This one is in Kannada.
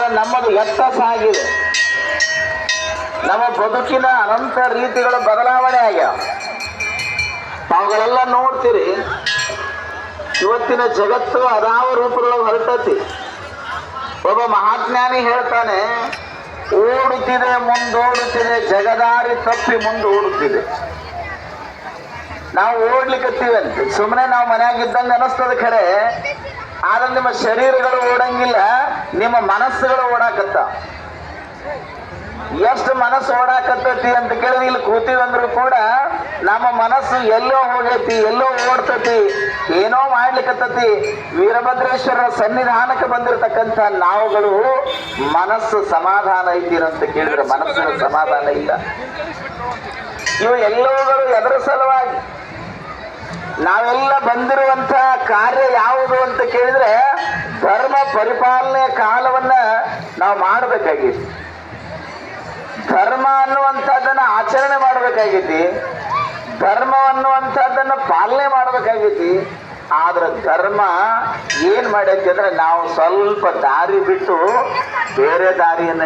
ಆದರೆ ನಮ್ಮದು ಎತ್ತ ಸಾಗಿದೆ. ನಮ್ಮ ಬದುಕಿನ ಅನಂತ ರೀತಿಗಳ ಬದಲಾವಣೆ ಆಗ್ಯಾವ. ತಾವುಗಳೆಲ್ಲ ನೋಡ್ತೀರಿ, ಇವತ್ತಿನ ಜಗತ್ತು ಅದಾವ ರೂಪದೊಳಗೆ ಹೊರಟತಿ. ಒಬ್ಬ ಮಹಾಜ್ಞಾನಿ ಹೇಳ್ತಾನೆ, ಓಡುತ್ತಿದೆ ಮುಂದೋಡುತ್ತಿದೆ, ಜಗದಾರಿ ತಪ್ಪಿ ಮುಂದೋಡುತ್ತಿದೆ. ನಾವು ಓಡ್ಲಿಕ್ಕತ್ತೀವಂತೆ, ಸುಮ್ಮನೆ ನಾವು ಮನ್ಯಾಗಿದ್ದಂಗೆ ಅನಿಸ್ತದ ಖರೆ, ಆದ್ರೆ ನಿಮ್ಮ ಶರೀರಗಳು ಓಡಂಗಿಲ್ಲ, ನಿಮ್ಮ ಮನಸ್ಸುಗಳು ಓಡಾಕತ್ತ. ಎಷ್ಟು ಮನಸ್ಸು ಓಡಾಕತ್ತತಿ ಅಂತ ಕೇಳಿದ್ರೆ ಇಲ್ಲಿ ಕೂತೀವಂದ್ರು ಕೂಡ ನಮ್ಮ ಮನಸ್ಸು ಎಲ್ಲೋ ಹೋಗೈತಿ, ಎಲ್ಲೋ ಓಡ್ತತಿ, ಏನೋ ಮಾಡ್ಲಿಕ್ಕತ್ತತಿ. ವೀರಭದ್ರೇಶ್ವರರ ಸನ್ನಿಧಾನಕ್ಕೆ ಬಂದಿರತಕ್ಕಂಥ ನಾವುಗಳು ಮನಸ್ಸು ಸಮಾಧಾನ ಐತಿ ಅಂತ ಕೇಳಿದ್ರೆ ಮನಸ್ಸಿನ ಸಮಾಧಾನ ಇಲ್ಲ. ಇವು ಎಲ್ಲವುಗಳು ಎದರ ಸಲುವಾಗಿ? ನಾವೆಲ್ಲ ಬಂದಿರುವಂತ ಕಾರ್ಯ ಯಾವುದು ಅಂತ ಕೇಳಿದ್ರೆ ಧರ್ಮ ಪರಿಪಾಲನೆ ಕಾಲವನ್ನ ನಾವು ಮಾಡಬೇಕಾಗಿತ್ತು. ಧರ್ಮ ಅನ್ನುವಂಥದ್ದನ್ನ ಆಚರಣೆ ಮಾಡಬೇಕಾಗೈತಿ, ಧರ್ಮ ಅನ್ನುವಂಥದ್ದನ್ನ ಪಾಲನೆ ಮಾಡಬೇಕಾಗೈತಿ. ಆದ್ರೆ ಧರ್ಮ ಏನ್ ಮಾಡೈತಿ ಅಂದ್ರೆ ನಾವು ಸ್ವಲ್ಪ ದಾರಿ ಬಿಟ್ಟು ಬೇರೆ ದಾರಿಯನ್ನ